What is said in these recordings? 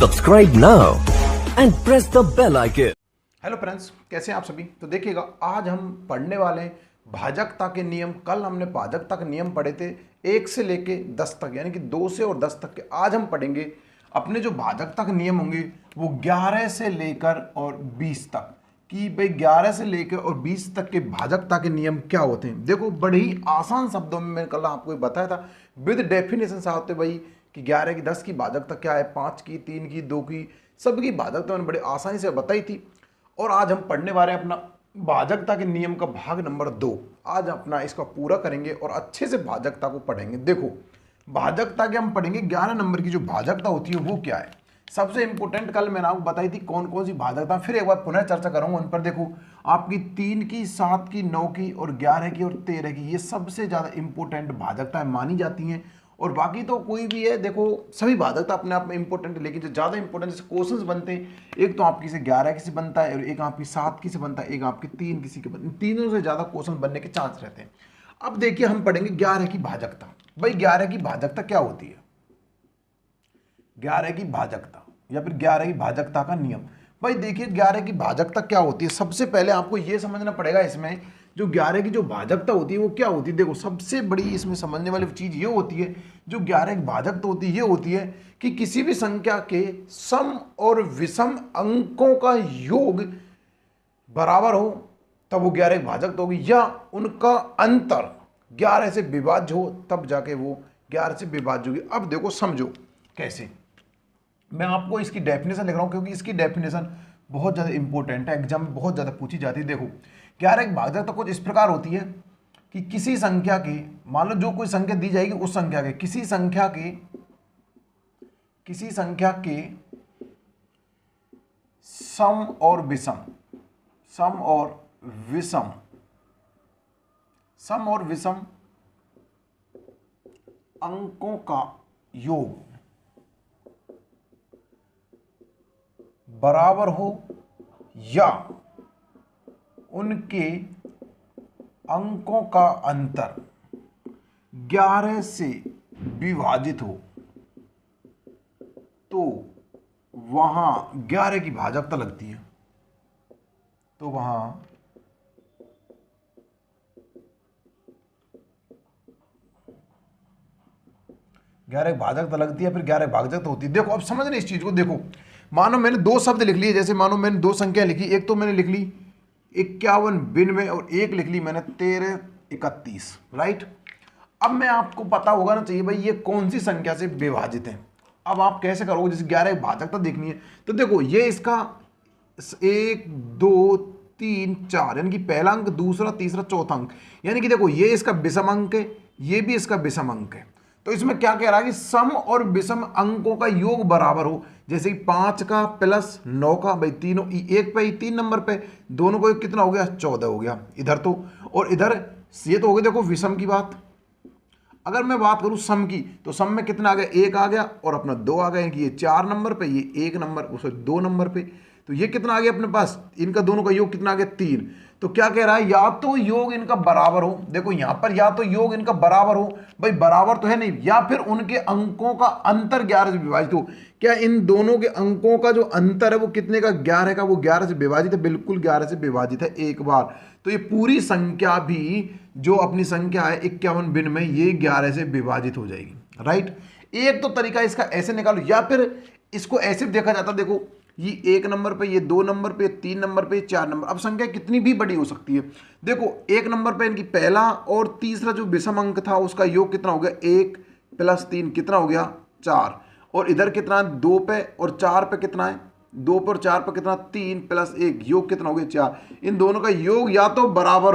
Subscribe now and press the bell icon. Hello friends, कैसे हैं आप सभी। तो देखिएगा, आज हम पढ़ने वाले हैं भाजकता के नियम। कल हमने भाजकता के नियम पढ़े थे 1 से लेके 10 तक, यानी कि 2 से और 10 तक के। आज हम पढ़ेंगे अपने जो भाजकता के नियम होंगे वो 11 से लेकर और 20 तक, कि भाई 11 से लेकर और 20 तक के भाजकता के नियम क्या होते हैं। देखो, बड़े ही आसान शब्दों में मैंने कल आपको बताया था, विद डेफिनेशन से होते भाई कि 11 की 10 की भाजकता क्या है, 5 की, 3 की, 2 की, सबकी भाजकता मैंने बड़े आसानी से बताई थी। और आज हम पढ़ने वाले हैं अपना भाजकता के नियम का भाग नंबर 2। आज अपना इसका पूरा करेंगे और अच्छे से भाजकता को पढ़ेंगे। देखो, भाजकता के हम पढ़ेंगे 11 नंबर की जो भाजकता होती है वो क्या है। सबसे इंपॉर्टेंट कल मैंने आपको बताई थी कौन कौन सी भाजकता, फिर एक बार पुनः चर्चा करूंगा उन पर। देखो, आपकी 3 की, 7 की, 9 की और 11 की और 13 की, ये सबसे ज़्यादा इंपॉर्टेंट भाजकताएं मानी जाती हैं। और बाकी तो कोई भी है, देखो सभी भाजकता अपने आप में इंपॉर्टेंट है, लेकिन जो ज़्यादा इंपॉर्टेंट जैसे क्वेश्चंस बनते हैं, एक तो आपकी से 11 की से बनता है और एक आपकी 7 की से बनता है, एक आपकी 3 किसी के बनता है। तीनों से ज़्यादा क्वेश्चन बनने के चांस रहते हैं। अब देखिए, हम पढ़ेंगे 11 की भाजकता। भाई 11 की भाजकता क्या होती है, 11 की भाजकता या फिर 11 की भाजकता का नियम। भाई देखिए, 11 की भाजकता क्या होती है। सबसे पहले आपको यह समझना पड़ेगा इसमें जो 11 की जो भाजकता होती है वो क्या होती है। देखो, सबसे बड़ी इसमें समझने वाली चीज ये होती है, जो 11 की भाजकता होती है ये होती है कि किसी भी संख्या के सम और विषम अंकों का योग बराबर हो तब वो 11 की भाजकता होगी, या उनका अंतर 11 से विभाज्य हो तब जाके वो 11 से विभाज्य होगी। अब देखो, समझो कैसे। मैं आपको इसकी डेफिनेशन लिख रहा हूं क्योंकि इसकी डेफिनेशन बहुत ज़्यादा इंपॉर्टेंट है, एग्जाम में बहुत ज़्यादा पूछी जाती है। देखो, 11 की भाजकता कुछ इस प्रकार होती है कि किसी संख्या के, मान लो जो कोई संख्या दी जाएगी उस संख्या के, किसी संख्या के सम और विषम अंकों का योग बराबर हो या उनके अंकों का अंतर 11 से विभाजित हो तो वहां 11 की भाजकता लगती है। तो वहां 11 की भाजकता लगती है, फिर 11 की भाजकता होती है। देखो, अब समझ इस चीज को। देखो, मानो मैंने 2 शब्द लिख लिए, जैसे मानो मैंने 2 संख्या लिखी, एक तो मैंने लिख ली 51 और एक लिख ली मैंने 1331, राइट। अब मैं आपको पता होगा ना चाहिए भाई ये कौन सी संख्या से विभाजित है। अब आप कैसे करोगे, जैसे 11 भाजकता देखनी है तो देखो, ये इसका 1 2 3 4 यानी कि पहला अंक, दूसरा, तीसरा, चौथा अंक, यानी कि देखो ये इसका विषम अंक है, ये भी इसका विषम अंक है। तो इसमें क्या कह रहा है कि सम और विषम अंकों का योग बराबर हो। जैसे 5 का प्लस 9 का, भाई तीनों एक पे ही 3 नंबर पे, दोनों को कितना हो गया, 14 हो गया इधर तो, और इधर ये तो हो गया। देखो विषम की बात, अगर मैं बात करूं सम की, तो सम में कितना आ गया, 1 आ गया और अपना 2 आ गया, कि ये 4 नंबर पे, ये 1 नंबर, उसे 2 नंबर पे, तो ये कितना आ गया अपने पास, इनका दोनों का योग कितना आ गया, 3। तो क्या कह रहा है, या तो योग इनका बराबर हो। देखो यहां पर या तो योग इनका बराबर हो, भाई बराबर तो है नहीं, या फिर उनके अंकों का अंतर 11 से विभाजित हो। क्या इन दोनों के अंकों का जो अंतर है वो कितने का, 11 का, वो 11 से विभाजित है, बिल्कुल 11 से विभाजित है एक बार। तो ये पूरी संख्या भी जो अपनी संख्या है 51 में, ये 11 से विभाजित हो जाएगी, राइट। एक तो तरीका इसका ऐसे निकालो, या फिर इसको ऐसे देखा जाता, देखो ये 1 नंबर पे, ये 2 नंबर पे, 3 नंबर पे, 4 नंबर। अब संख्या कितनी भी बड़ी हो सकती है। देखो 1 नंबर पे इनकी पहला और तीसरा जो विषम अंक था उसका योग कितना हो गया, 1 + 3 कितना हो गया, 4। और इधर कितना है, 2 पे और 4 पे कितना है, 2 पर 4 पर कितना, 3 + 1, योग कितना हो गया, 4। इन दोनों का योग या तो बराबर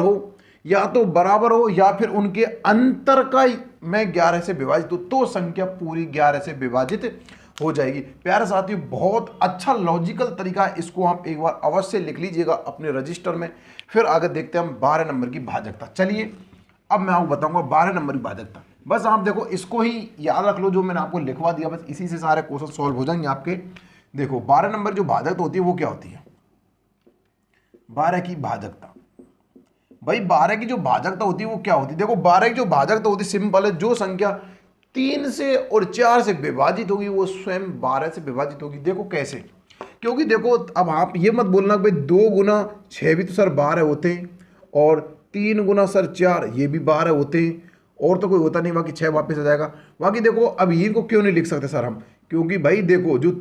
हो, या फिर उनके अंतर का मैं 11 से विभाजित हूं, तो संख्या पूरी 11 से विभाजित हो जाएगी। प्यारे साथियों, बहुत अच्छा लॉजिकल तरीका है, इसको आप एक बार अवश्य लिख लीजिएगा अपने रजिस्टर में। फिर आगे देखते हैं हम 12 नंबर की भाजकता। चलिए, अब मैं आपको बताऊंगा 12 नंबर की भाजकता। बस आप देखो, इसको ही याद रख लो जो मैंने आपको लिखवा दिया, बस इसी से सारे क्वेश्चन सॉल्व हो जाएंगे आपके। देखो 12 नंबर जो भाजकता होती है वो क्या होती है, 12 की भाजकता। भाई 12 की जो भाजकता होती है वो क्या होती है, देखो 12 की जो भाजकता होती है सिंपल है, जो संख्या 3 से और 4 से विभाजित होगी वो स्वयं 12 से विभाजित होगी। देखो कैसे, क्योंकि देखो अब आप ये मत बोलना कि भाई 2 गुना 6 भी तो सर 12 होते हैं, और 3 गुना सर 4 ये भी 12 होते हैं, और तो कोई होता नहीं, बाकी 6 वापस आ जाएगा। बाकी देखो अब इनको क्यों नहीं लिख सकते सर हम, क्योंकि भाई देखो जो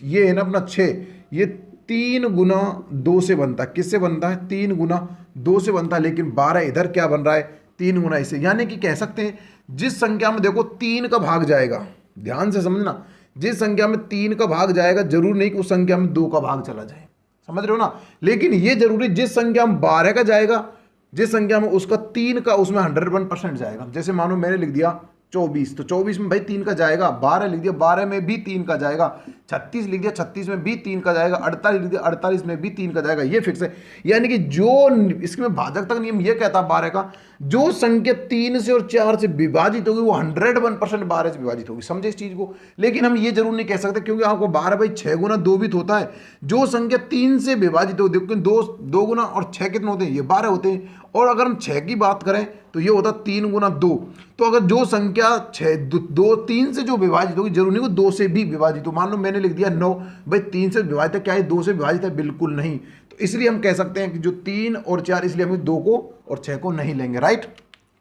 ये है ना अपना 6, ये 3 गुना 2 से बनता है। किससे बनता है? 3 गुना 2 से बनता है, लेकिन 12 इधर क्या बन रहा है? 3 गुना इससे। यानी कि कह सकते हैं जिस संख्या में देखो 3 का भाग जाएगा, ध्यान से समझना, जिस संख्या में 3 का भाग जाएगा जरूर नहीं कि उस संख्या में 2 का भाग चला जाए, समझ रहे हो ना। लेकिन ये जरूरी जिस संख्या में 12 का जाएगा, जिस संख्या में उसका 3 का उसमें 101% जाएगा। जैसे मानो मैंने लिख दिया 24, तो 24 में भाई 3 का जाएगा। 12 लिख दिया, 12 में भी 3 का जाएगा। 36 लिख दिया, 36 में भी 3 का जाएगा। 48 लिख दिया, 48 में भी 3 का जाएगा। ये फिक्स है। यानी कि जो इसमें भाजक नियम ये कहता है 12 का, जो संख्या 3 से और 4 से विभाजित होगी वो 101% 12 से विभाजित होगी। समझे इस चीज को। लेकिन हम ये जरूर नहीं कह सकते, क्योंकि आपको 12 भाई 6 गुना 2 भी तो होता है। जो संख्या 3 से विभाजित होती है, क्योंकि 2 गुना और 6 कितने होते हैं? ये 12 होते हैं। और अगर हम 6 की बात करें तो ये होता 3 गुना 2। तो अगर जो संख्या 3 से जो विभाजित होगी जरूर नहीं वो 2 से भी विभाजित हो। मान लो मैंने लिख दिया 9, भाई 3 से विभाजित है, क्या ये 2 से विभाजित है? बिल्कुल नहीं। तो इसलिए हम कह सकते हैं कि जो 3 और 4, इसलिए हम 2 को और 6 को नहीं लेंगे, राइट।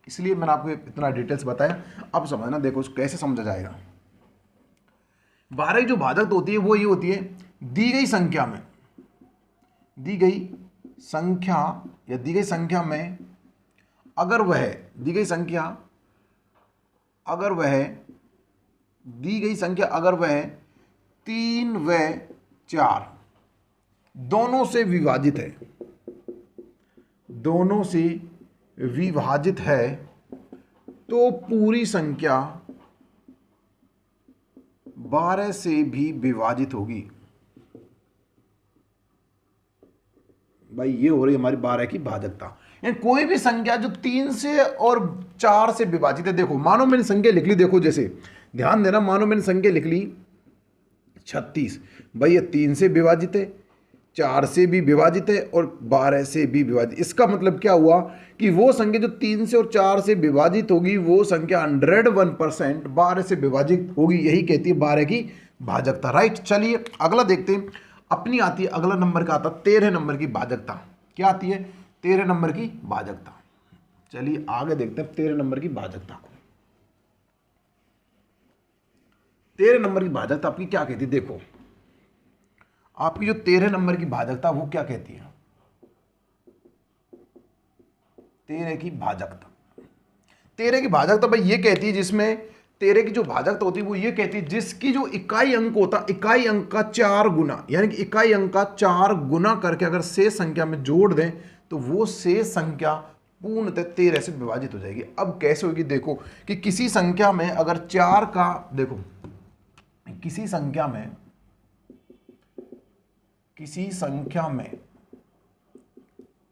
इसलिए मैंने आपको इतना डिटेल्स बताया। अब समझना, देखो कैसे समझा जाएगा। 12 की जो भाजक होती है वो ये होती है, दी गई संख्या में, दी गई संख्या या दी गई संख्या में अगर वह दी गई संख्या अगर वह दी गई संख्या अगर वह 3 व 4 दोनों से विभाजित है, दोनों से विभाजित है, तो पूरी संख्या 12 से भी विभाजित होगी। भाई ये हो रही हमारी 12 की भाजकता। यानी कोई भी संख्या जो 3 से और 4 से विभाजित है। देखो मानो मैंने संख्या लिख ली, देखो जैसे ध्यान देना, मानो मैंने संख्या लिख ली 36, भाई ये 3 से विभाजित है, 4 से भी विभाजित है और 12 से भी विभाजित। इसका मतलब क्या हुआ कि वो संख्या जो 3 से और 4 से विभाजित होगी वो संख्या 101% 12 से विभाजित होगी। यही कहती है 12 की भाजकता, राइट। चलिए अगला देखते हैं। अपनी आती है, अगला नंबर का आता 13 नंबर की भाजकता। क्या आती है? 13 नंबर की भाजकता। चलिए आगे देखते हैं 13 नंबर की भाजकता को। 13 नंबर की भाजकता आपकी क्या कहती है? देखो आपकी जो 13 नंबर की भाजकता वो क्या कहती है? 13 की भाजकता, 13 की भाजकता भाई ये कहती है, जिसमें 13 की जो भाजकता होती है वो ये कहती है जिसकी जो इकाई अंक होता, इकाई अंक का 4 गुना, यानी कि इकाई अंक का 4 गुना करके अगर शेष संख्या में जोड़ दें तो वो शेष संख्या पूर्णतः 13 से विभाजित हो जाएगी। अब कैसे होगी? देखो कि किसी संख्या में अगर 4 का, देखो किसी संख्या में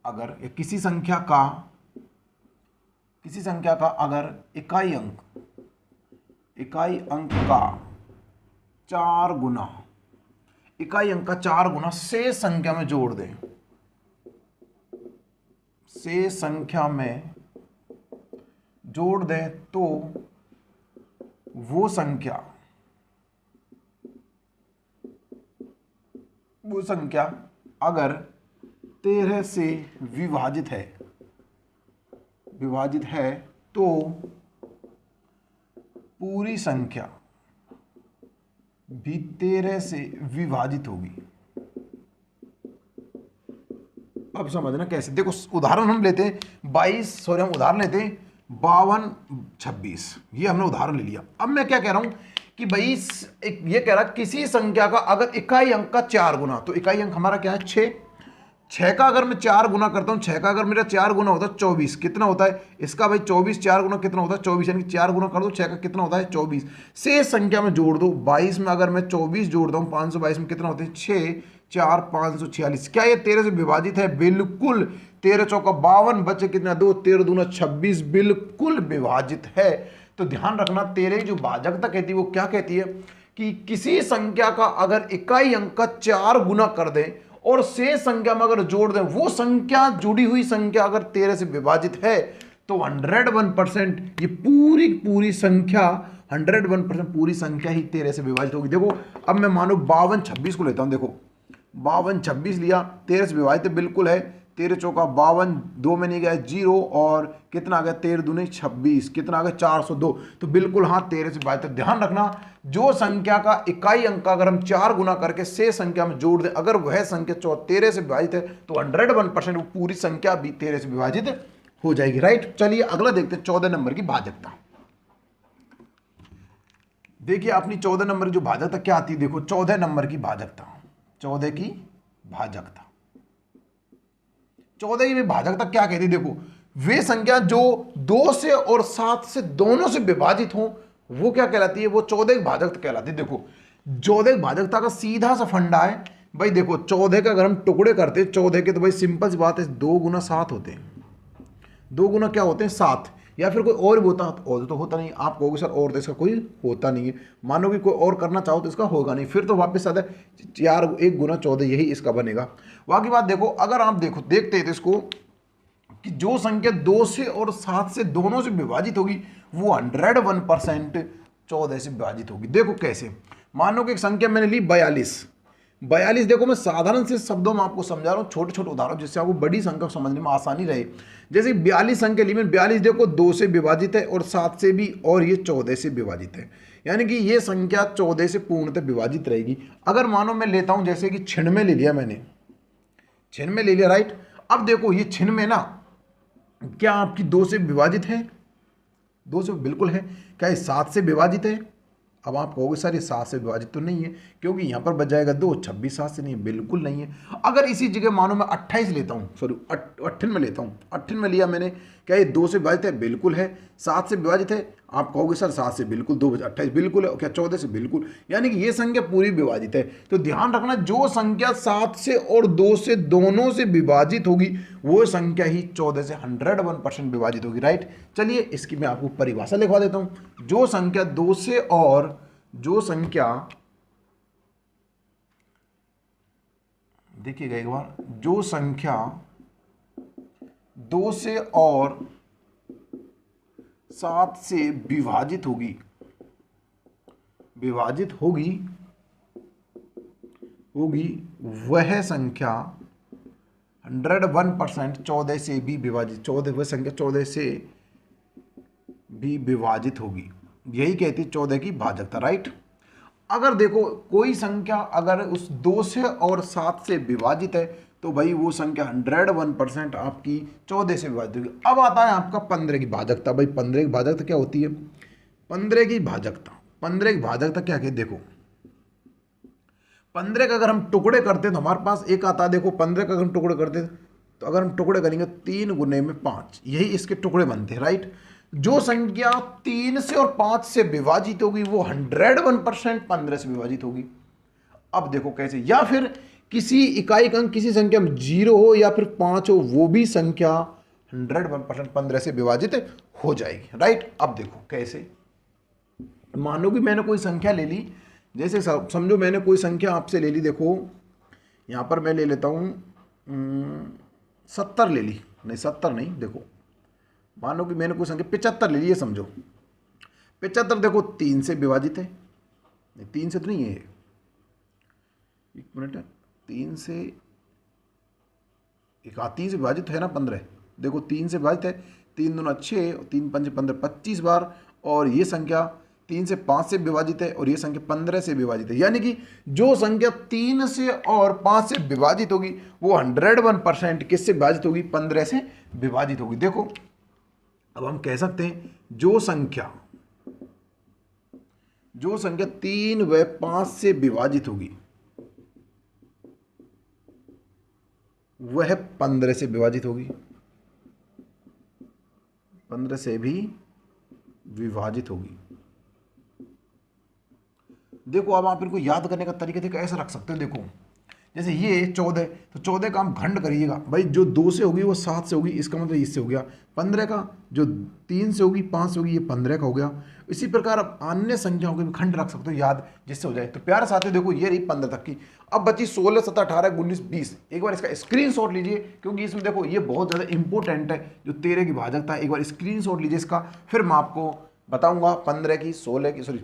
अगर किसी संख्या का अगर इकाई अंक का 4 गुना, इकाई अंक का 4 गुना शेष संख्या में जोड़ दें, शेष संख्या में जोड़ दें, तो वो संख्या अगर 13 से विभाजित है तो पूरी संख्या भी 13 से विभाजित होगी। अब समझना कैसे। देखो उदाहरण हम लेते हैं 22, सॉरी हम उदाहरण लेते हैं 52, 26, ये हमने उदाहरण ले लिया। अब मैं क्या कह रहा हूं कि भाई ये कह रहा किसी संख्या का अगर इकाई अंक का 4 गुना, तो इकाई अंक हमारा क्या है? 6 का अगर मैं 4 गुना करता हूं, 6 का अगर मेरा 4 गुना होता है 24, कितना होता है इसका भाई? 24, 4 गुना कितना होता है? 24, यानी कि 4 गुना कर दो 6 का, कितना होता है? 24। शेष संख्या में जोड़ दो, 22 में अगर मैं 24 जोड़ता हूं 522 में कितना होते हैं? 6, 4, 546। क्या ये 13 से विभाजित है? बिल्कुल। 13 चौका 52, बचे कितना? 2, 13 दूना 26, बिल्कुल विभाजित है। तो ध्यान रखना 13 जो भाजकता कहती है वो क्या कहती है कि किसी संख्या का अगर इकाई अंक का 4 गुना कर दें और शेष संख्या में अगर जोड़ दें, वो संख्या, जुड़ी हुई संख्या अगर 13 से विभाजित है तो 101% ये पूरी संख्या 101% पूरी संख्या ही 13 से विभाजित होगी। देखो अब मैं मानो 52 26 को लेता हूँ। देखो 52 26 लिया, 13 से विभाजित बिल्कुल है, 13 चौका 52, 2 में नहीं गया 0 और कितना आ गया 13 दूनी 26, कितना आ गया 402, तो बिल्कुल हाँ 13 से विभाजित। ध्यान रखना जो संख्या का इकाई अंक अगर हम 4 गुना करके से संख्या में जोड़ दें, अगर वह संख्या 13 से विभाजित है तो 101% वो पूरी संख्या भी 13 से विभाजित हो जाएगी। राइट, चलिए अगला देखते हैं 14 नंबर की भाजकता। देखिए अपनी 14 नंबर की जो भाजकता क्या आती है, देखो 14 नंबर की भाजकता, 14 की भाजकता, 14 की भाजकता क्या कहती है, देखो वे संख्या जो 2 से और 7 से दोनों से विभाजित हो वो क्या कहलाती है, वो 14 की भाजकता कहलाती है। देखो 14 की भाजकता का सीधा सा फंडा है भाई, देखो 14 का अगर हम टुकड़े करते हैं 14 के, तो भाई सिंपल सी बात है 2 गुना 7 होते हैं, 2 गुना क्या होते हैं 7, या फिर कोई और भी होता और तो होता नहीं। आप कहोगे सर और तो इसका कोई होता नहीं है, मानो कि कोई और करना चाहो तो इसका होगा नहीं, फिर तो वापस आता है 4 1 गुना 14 यही इसका बनेगा। बाकी बात देखो अगर आप देखते हैं तो इसको कि जो संख्या 2 से और 7 से दोनों से विभाजित होगी वो 101% 14 से विभाजित होगी। देखो कैसे, मानो कि एक संख्या मैंने ली 42, देखो मैं साधारण से शब्दों में आपको समझा रहा हूँ, छोटे छोटे उदाहरण जिससे आपको बड़ी संख्या को समझने में आसानी रहे। जैसे 42 संख्या ली मैंने, 42 देखो 2 से विभाजित है और 7 से भी, और ये 14 से विभाजित है, यानी कि ये संख्या 14 से पूर्णतः विभाजित रहेगी। अगर मानो मैं लेता हूँ जैसे कि 96 ले लिया मैंने, 96 ले लिया, राइट। अब देखो ये 96 ना क्या आपकी 2 से विभाजित है, 2 से बिल्कुल है। क्या ये 7 से विभाजित है? अब आप कहोगे सर ये 7 से विभाजित तो नहीं है, क्योंकि यहाँ पर बच जाएगा 2, 26 7 से नहीं है, बिल्कुल नहीं है। अगर इसी जगह मानो मैं 28 लेता हूँ, सॉरी 98 लेता हूँ, 98 लिया मैंने, क्या ये 2 से विभाजित है? बिल्कुल है। 7 से विभाजित है? आप कहोगे सर 7 से बिल्कुल, 2 28 बिल्कुल है, क्या 14 से बिल्कुल, यानी कि ये संख्या पूरी विभाजित है। तो ध्यान रखना जो संख्या 7 से और 2 से दोनों से विभाजित होगी वो संख्या ही 14 से 101% विभाजित होगी। राइट, चलिए इसकी मैं आपको परिभाषा लिखवा देता हूं। जो संख्या 2 से और जो संख्या, देखिएगा एक बार, जो संख्या 2 से और 7 से विभाजित होगी वह संख्या 101% 14 से भी विभाजित, वह संख्या 14 से भी विभाजित होगी। यही कहती है 14 की भाजकता। राइट, अगर देखो कोई संख्या अगर उस 2 से और 7 से विभाजित है तो भाई वो संख्या 101% आपकी 14 से विभाजित होगी। अब आता है आपका 15 की भाजकता। भाई 15 की भाजकता क्या होती है? 15 की भाजकता क्या है? देखो 15 का अगर हम टुकड़े करते हैं तो हमारे पास एक आता है, देखो 15 का अगर हम टुकड़े करते हैं तो अगर हम टुकड़े करेंगे 3 गुने में 5, यही इसके टुकड़े बनते हैं। राइट, जो संख्या 3 से और 5 से विभाजित होगी वो 101% 15 से विभाजित होगी। अब देखो कैसे, या फिर किसी इकाई का अंक किसी संख्या में 0 हो या फिर 5 हो, वो भी संख्या 101% 15 से विभाजित हो जाएगी। राइट, अब देखो कैसे, मानो कि मैंने कोई संख्या ले ली, जैसे समझो मैंने कोई संख्या आपसे ले ली, देखो यहां पर मैं ले लेता हूं 70 ले ली, नहीं 70 नहीं, देखो मानो कि मैंने कोई संख्या 75 ले ली, ये समझो 75 देखो 3 से विभाजित है, नहीं 3 से तो नहीं है, एक मिनट, 3 से 3 से विभाजित है ना 15, देखो 3 से विभाजित है, 3 दूना 6, 3 5 15 25 बार, और ये संख्या 3 से 5 से विभाजित है और ये संख्या 15 से विभाजित है, यानी कि जो संख्या 3 से और 5 से विभाजित होगी वो 101% किससे विभाजित होगी? 15 से विभाजित होगी। देखो अब हम कह सकते हैं जो संख्या 3 व 5 से विभाजित होगी वह 15 से विभाजित होगी, 15 से भी विभाजित होगी। देखो अब आप इनको याद करने का तरीका देखो ऐसा रख सकते हो, देखो जैसे ये 14, तो 14 का हम घंड करिएगा, भाई जो 2 से होगी वो 7 से होगी, इसका मतलब इससे हो गया। 15 का जो 3 से होगी 5 से होगी, ये 15 का हो गया। इसी प्रकार आप अन्य संख्याओं के भी खंड रख सकते हो याद, जिससे हो जाए। तो प्यारे साथियों देखो ये रही 15 तक की। अब बची 16 17 18 19 20। एक बार इसका स्क्रीनशॉट लीजिए, क्योंकि इसमें देखो ये बहुत ज़्यादा इंपॉर्टेंट है, जो 13 की भाजकता है। एक बार स्क्रीनशॉट लीजिए इसका, फिर मैं आपको बताऊंगा 15 की 16 की, सॉरी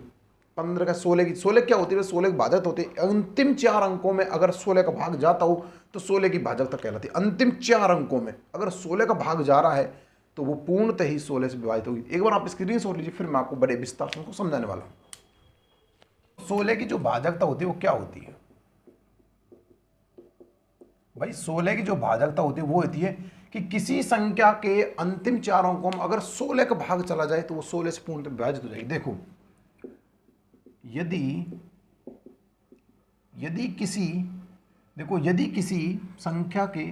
15 का 16 की, 16 क्या होती है, 16 की भाजक होती है। अंतिम 4 अंकों में अगर 16 का भाग जाता हो तो 16 की भाजकता कहलाती है। अंतिम 4 अंकों में अगर 16 का भाग जा रहा है तो वो पूर्णतः ही 16 से विभाजित होगी। एक बार आप स्क्रीन शॉट लीजिए, फिर मैं आपको बड़े विस्तार से उनको समझाने वाला हूं। 16 की जो भाजकता होती है वो क्या होती है भाई? 16 की जो भाजकता होती है वो होती है कि किसी संख्या के अंतिम 4 अंकों में अगर 16 का भाग चला जाए तो वो 16 से पूर्णतः विभाजित हो जाएगी। देखो, यदि किसी संख्या के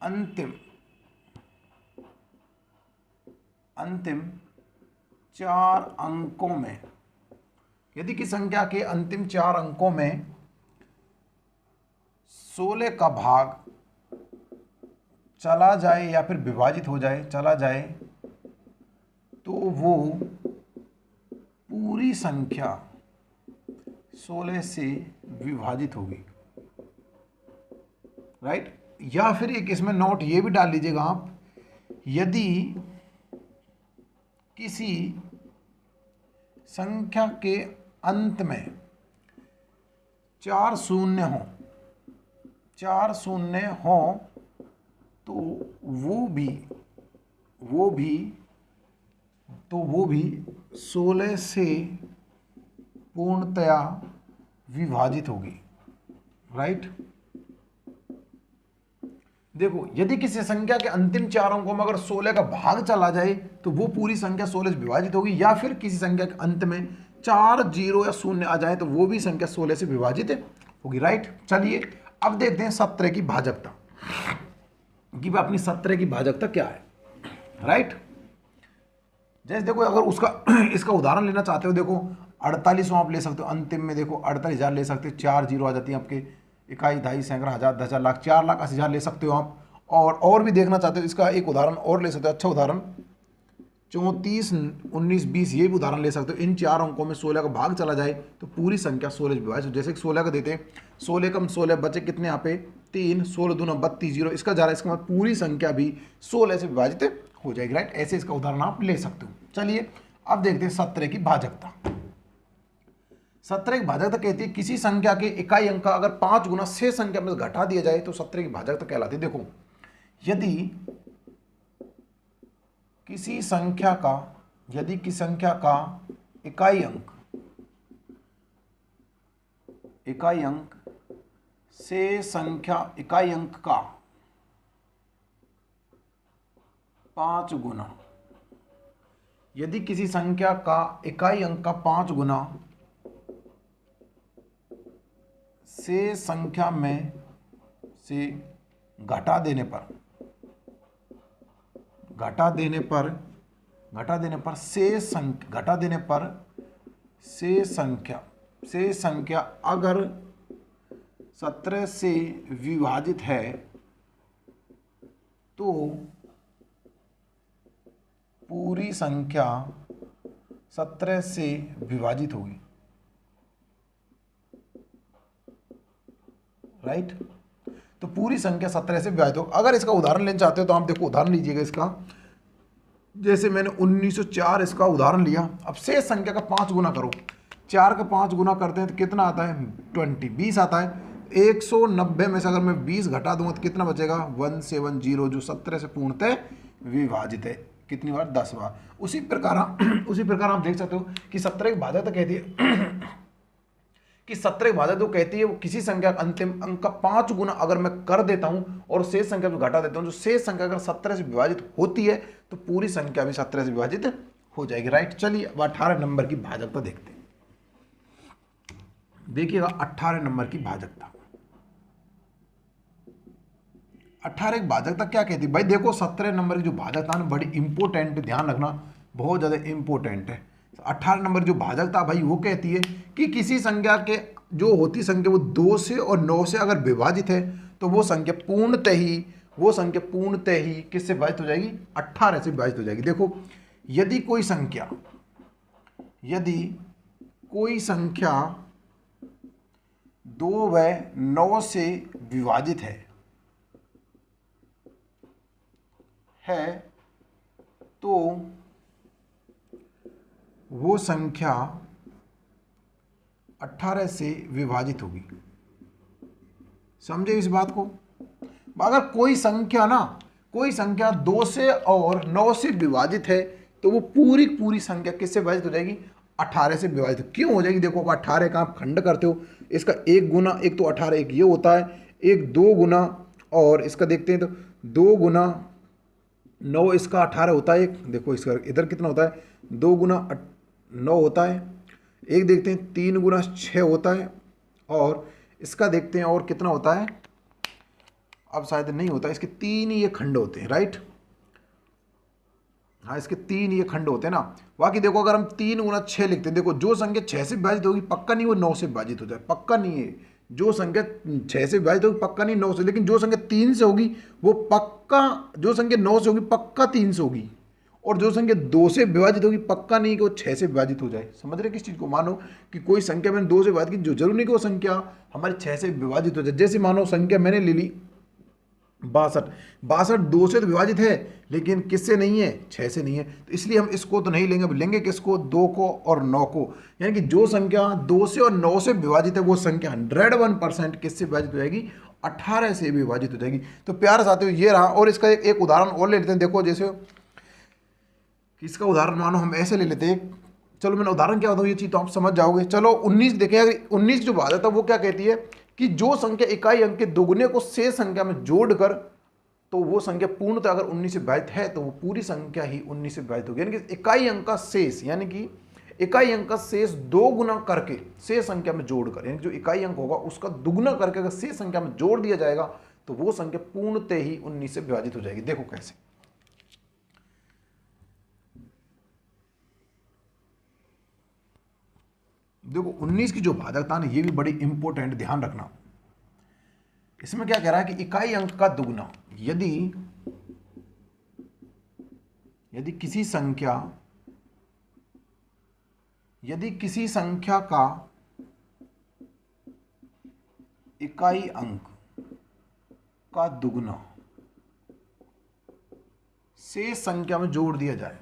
अंतिम 4 अंकों में, यदि किसी संख्या के अंतिम 4 अंकों में 16 का भाग चला जाए या फिर विभाजित हो जाए, चला जाए, तो वो पूरी संख्या 16 से विभाजित होगी, राइट। या फिर एक इसमें नोट ये भी डाल लीजिएगा आप, यदि किसी संख्या के अंत में 4 शून्य हो तो वो भी 16 से पूर्णतया विभाजित होगी, राइट। देखो, यदि किसी संख्या के अंतिम 4 अंकों में अगर 16 का भाग चला जाए तो वो पूरी संख्या 16 से विभाजित होगी, या फिर किसी संख्या के अंत में 4 जीरो या शून्य आ जाए तो वो भी संख्या 16 से विभाजित होगी, राइट। चलिए अब देखते हैं 17 की भाजकता कि अपनी 17 की भाजकता क्या है, राइट। जैसे देखो, अगर इसका उदाहरण लेना चाहते हो, देखो 48 आप ले सकते हो, अंतिम में देखो 48,000 ले सकते हो, 4 जीरो आ जाती है आपके, इकाई, दहाई, सैकड़ा, हजार, 10,000, लाख, 4,80,000 ले सकते हो आप। और भी देखना चाहते हो, इसका एक उदाहरण और ले सकते हो, अच्छा उदाहरण 34, 19, 20, ये भी उदाहरण ले सकते हो। इन 4 अंकों में 16 का भाग चला जाए तो पूरी संख्या 16 से विभाजित, जैसे कि 16 का देते हैं, 16 कम 16 बचे कितने यहाँ पे 3, 16 दूना 32, जीरो इसका जा रहा है, इसके बाद पूरी संख्या भी 16 से विभाजित हो जाएगी, राइट। ऐसे इसका उदाहरण आप ले सकते हो। चलिए अब देखते हैं 17 की भाजकता। 17 की भाजकता कहती है किसी संख्या के इकाई अंक का अगर 5 गुना शेष संख्या में घटा दिया जाए तो 17 की भाजकता कहलाती है। देखो, यदि किसी संख्या का इकाई अंक से संख्या इकाई अंक का 5 गुना, यदि किसी संख्या का इकाई अंक का 5 गुना से संख्या में से घटा देने पर शेष संख्या अगर 17 से विभाजित है तो पूरी संख्या 17 से विभाजित होगी, राइट। तो पूरी संख्या 17 से विभाजित होगी। अगर इसका उदाहरण लेना चाहते हो तो आप देखो, उदाहरण लीजिएगा इसका, जैसे मैंने 1904 इसका उदाहरण लिया। अब शेष संख्या का 5 गुना करो, 4 का 5 गुना करते हैं तो कितना आता है 20 आता है। 190 में से अगर मैं 20 घटा दूंगा तो कितना बचेगा 170, जो 17 से पूर्णतः विभाजित है। कितनी बार 10 बार। उसी प्रकार आप देख सकते हो कि 17 की भाजकता कहती है कि 17 की भाजकता कहती है वो किसी संख्या का अंतिम अंक का 5 गुना अगर मैं कर देता हूं और शेष संख्या को घटा देता हूं, जो शेष संख्या अगर 17 से विभाजित होती है तो पूरी संख्या भी 17 से विभाजित हो जाएगी, राइट। चलिए अब 18 नंबर की भाजकता देखते हैं। देखिएगा 18 नंबर की भाजकता। 18 की भाजकता क्या कहती है भाई? देखो 17 नंबर की जो भाजकता है बड़ी इंपॉर्टेंट, ध्यान रखना, बहुत ज्यादा इंपॉर्टेंट है। 18 नंबर जो भाजकता भाई वो कहती है कि किसी संख्या के जो होती संख्या वो 2 से और 9 से अगर विभाजित है तो वो संख्या पूर्णतः ही किससे विभाजित हो जाएगी? 18 से विभाजित हो जाएगी। देखो, यदि कोई संख्या 2 व 9 से विभाजित है है तो वो संख्या 18 से विभाजित होगी। समझे इस बात को? अगर कोई संख्या 2 से और 9 से विभाजित है तो वो पूरी संख्या किससे विभाजित हो जाएगी? 18 से विभाजित। क्यों हो जाएगी? देखो, अब 18 का आप खंड करते हो, इसका एक गुना, एक तो 18 एक ये होता है, एक 2 गुना, और इसका देखते हैं तो 2 गुना 9 इसका 18 होता है। एक देखो इसका इधर कितना होता है, 2 गुना 9 होता है। एक देखते हैं 3 गुना 6 होता है, और इसका देखते हैं और कितना होता है, अब शायद नहीं होता, इसके 3 ही ये खंड होते हैं, राइट? हाँ, इसके 3 ये खंड होते हैं ना। बाकी देखो, अगर हम 3 गुना 6 लिखते हैं, देखो जो संख्या 6 से विभाजित होगी पक्का नहीं वो 9 से विभाजित हो जाए, पक्का नहीं है। जो संख्या 6 से विभाजित होगी पक्का नहीं 9 से, लेकिन जो संख्या 3 से होगी वो पक्का, जो संख्या 9 से होगी पक्का 3 से होगी, और जो संख्या 2 से विभाजित होगी पक्का नहीं कि वो 6 से विभाजित हो जाए। समझ रहे किस चीज़ को? मानो कि कोई संख्या मैंने 2 से विभाजित की, जो जरूरी नहीं कि वो संख्या हमारी 6 से विभाजित हो जाए। जैसे मानो संख्या मैंने ले ली 62 2 से तो विभाजित है, लेकिन किससे नहीं है? 6 से नहीं है, तो इसलिए हम इसको तो नहीं लेंगे। अब लेंगे किसको? 2 को और 9 को। यानी कि जो संख्या 2 से और 9 से विभाजित है वो संख्या 101% किससे विभाजित हो जाएगी? 18 से विभाजित हो जाएगी। तो प्यारे साथियों, ये रहा। और इसका एक उदाहरण और ले लेते हैं। देखो, जैसे इसका उदाहरण मानो हम ऐसे ले लेते हैं। चलो, मैंने उदाहरण क्या बताऊँ, ये चीज़ तो आप समझ जाओगे। चलो 19 देखें। अगर 19 की जो बात है वो क्या कहती है कि जो संख्या इकाई अंक के दोगुने को शेष संख्या में जोड़कर, तो वो संख्या पूर्णतः अगर 19 से विभाजित है तो वो पूरी संख्या ही 19 से विभाजित होगी। यानी कि इकाई अंक का शेष, यानी कि इकाई अंक का शेष 2 गुना करके शेष संख्या में जोड़कर, यानी जो इकाई अंक होगा उसका दुगुना करके अगर शेष संख्या में जोड़ दिया जाएगा तो वो संख्या पूर्णतः ही 19 से विभाजित हो जाएगी। देखो कैसे। देखो 19 की जो भाजकता है ये भी बड़ी इंपॉर्टेंट, ध्यान रखना। इसमें क्या कह रहा है कि इकाई अंक का दुगना, यदि किसी संख्या का इकाई अंक का दुगना शेष संख्या में जोड़ दिया जाए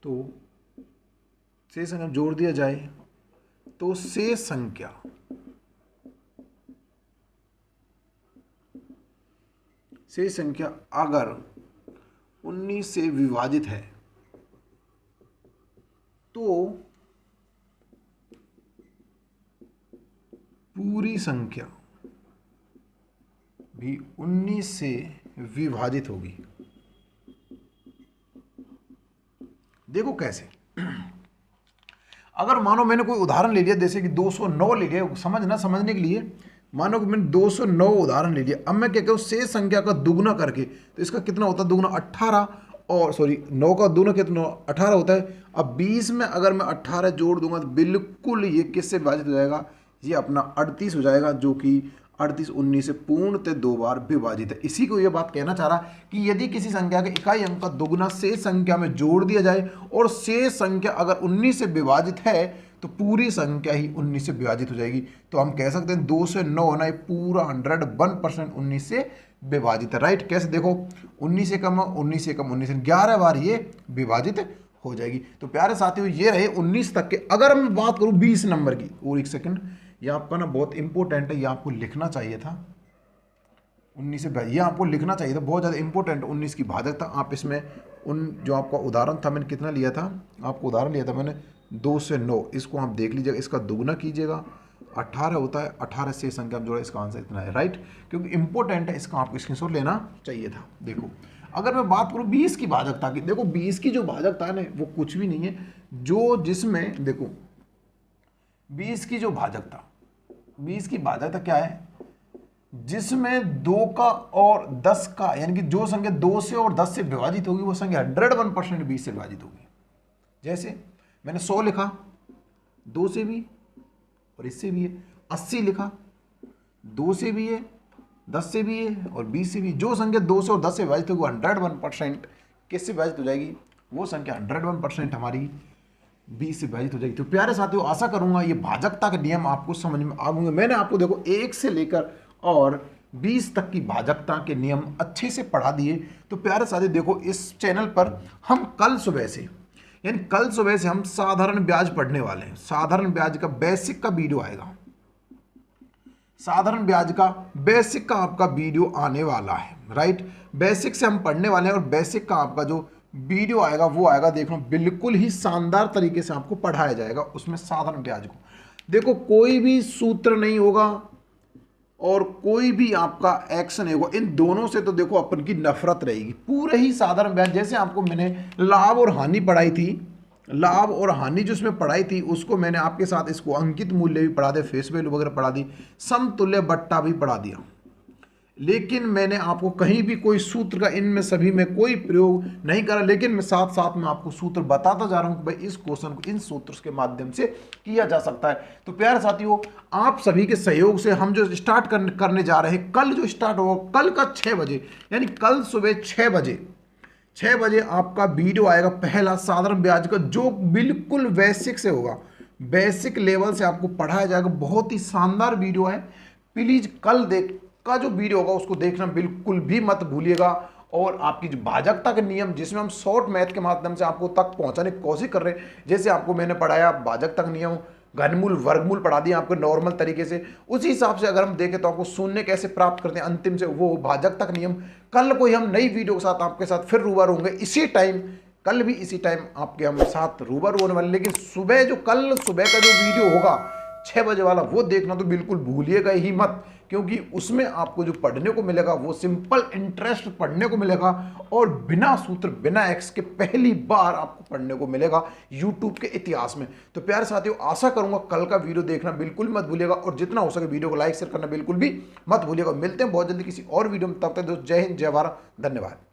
तो शेष संख्या जोड़ दिया जाए तो शेष संख्या अगर 19 से विभाजित है तो पूरी संख्या भी 19 से विभाजित होगी। देखो कैसे। अगर मानो मैंने कोई उदाहरण ले लिया, जैसे कि 209 ले लिया, समझने के लिए मानो कि मैंने 209 उदाहरण ले लिया। अब मैं क्या कहूँ, शेष संख्या का दुगुना करके, तो इसका कितना होता है दुगुना? 18, और सॉरी 9 का दुगुना कितना? 18 होता है। अब 20 में अगर मैं 18 जोड़ दूंगा तो बिल्कुल ये किससे विभाजित हो जाएगा? ये अपना 38 हो जाएगा, जो कि 38 19 से पूर्णतः 2 बार विभाजित है। इसी को ये बात कहना चाह रहा कि यदि किसी संख्या के इकाई अंक का दुगुना शेष संख्या में जोड़ दिया जाए और शेष संख्या अगर 19 से विभाजित है तो पूरी संख्या ही 19 से विभाजित हो जाएगी। तो हम कह सकते हैं 2 से 9 होना, ये पूरा 101% 19 से विभाजित है, राइट? कैसे? देखो 19 से कम 19 से कम 19 से 11 बार ये विभाजित हो जाएगी। तो प्यारे साथियों, ये रहे 19 तक के। अगर मैं बात करूँ 20 नंबर की, और एक सेकंड, ये आपका ना बहुत इंपॉर्टेंट है, ये आपको लिखना चाहिए था। 19 से ये आपको लिखना चाहिए था, बहुत ज़्यादा इंपॉर्टेंट 19 की भाजकता। आप इसमें जो आपका उदाहरण था, मैंने कितना लिया था? आपको उदाहरण लिया था मैंने 2 से 9। इसको आप देख लीजिएगा, इसका दुगुना कीजिएगा, 18 होता है। 18 से संख्या जोड़ा, इसका आंसर इतना है, राइट? क्योंकि इंपॉर्टेंट है, इसका आपको स्क्रीनशॉट लेना चाहिए था। देखो अगर मैं बात करूँ 20 की भाजकता की, देखो 20 की जो भाजकता है ना वो कुछ भी नहीं है, जिसमें देखो 20 की भाजकता क्या है? जिसमें 2 का और 10 का, यानी कि जो संख्या 2 से और 10 से विभाजित होगी वो संख्या 101% 20 से विभाजित होगी। जैसे मैंने 100 लिखा, 2 से भी और इससे भी है। 80 लिखा, 2 से भी है, 10 से भी है और 20 से भी। जो संख्या 2 से और 10 से विभाजित होगी वो 101% किससे विभाजित हो जाएगी? वो संख्या 101% हमारी 20 से विभाजित हो जाएगी। तो प्यारे साथियों, आशा करूंगा ये भाजकता के नियम आपको समझ में आ गए। मैंने आपको देखो 1 से लेकर और 20 तक की भाजकता के नियम अच्छे से पढ़ा दिए। तो प्यारे साथियों देखो, इस चैनल पर हम कल सुबह से, यानी कल सुबह से हम साधारण ब्याज पढ़ने वाले हैं। साधारण ब्याज का बेसिक का वीडियो आएगा, साधारण ब्याज का बेसिक का आपका वीडियो आने वाला है, राइट। बेसिक से हम पढ़ने वाले हैं और बेसिक का आपका जो वीडियो आएगा वो आएगा, देखो बिल्कुल ही शानदार तरीके से आपको पढ़ाया जाएगा उसमें साधारण ब्याज को। देखो कोई भी सूत्र नहीं होगा और कोई भी आपका एक्शन नहीं होगा, इन दोनों से तो देखो अपन की नफरत रहेगी। पूरे ही साधारण ब्याज, जैसे आपको मैंने लाभ और हानि पढ़ाई थी, लाभ और हानि जो इसमें पढ़ाई थी उसको मैंने आपके साथ इसको अंकित मूल्य भी पढ़ा दिया, फेस वैल्यू वगैरह पढ़ा दी, समतुल्य बट्टा भी पढ़ा दिया। लेकिन मैंने आपको कहीं भी कोई सूत्र का इनमें सभी में कोई प्रयोग नहीं करा, लेकिन मैं साथ साथ में आपको सूत्र बताता जा रहा हूं कि भाई इस क्वेश्चन को इन सूत्र के माध्यम से किया जा सकता है। तो प्यारे साथियों, आप सभी के सहयोग से हम जो स्टार्ट करने जा रहे हैं, कल जो स्टार्ट होगा कल का 6 बजे, यानी कल सुबह 6 बजे आपका वीडियो आएगा पहला साधारण ब्याज का, जो बिल्कुल बेसिक से होगा, बेसिक लेवल से आपको पढ़ाया जाएगा। बहुत ही शानदार वीडियो है, प्लीज कल देख का जो वीडियो होगा उसको देखना बिल्कुल भी मत भूलिएगा। और आपकी जो भाजकता के नियम, जिसमें हम शॉर्ट मैथ के माध्यम से आपको तक पहुंचाने की कोशिश कर रहे हैं, जैसे आपको मैंने पढ़ाया भाजकता के नियम, घनमूल वर्गमूल पढ़ा दिया आपको नॉर्मल तरीके से, उसी हिसाब से अगर हम देखें तो आपको शून्य कैसे प्राप्त करते हैं अंतिम से, वो भाजकता के नियम। कल कोई हम नई वीडियो के साथ आपके साथ फिर रूबरू होंगे, इसी टाइम, कल भी इसी टाइम आपके हम साथ रूबरू होने वाले। लेकिन सुबह जो कल सुबह का जो वीडियो होगा 6 बजे वाला, वो देखना तो बिल्कुल भूलिएगा ही मत, क्योंकि उसमें आपको जो पढ़ने को मिलेगा वो सिंपल इंटरेस्ट पढ़ने को मिलेगा और बिना सूत्र बिना एक्स के पहली बार आपको पढ़ने को मिलेगा यूट्यूब के इतिहास में। तो प्यारे साथियों, आशा करूंगा कल का वीडियो देखना बिल्कुल मत भूलिएगा और जितना हो सके वीडियो को लाइक शेयर करना बिल्कुल भी मत भूलिएगा। मिलते हैं बहुत जल्दी किसी और वीडियो में, तब तक दोस्तों जय हिंद, जय भारत, धन्यवाद।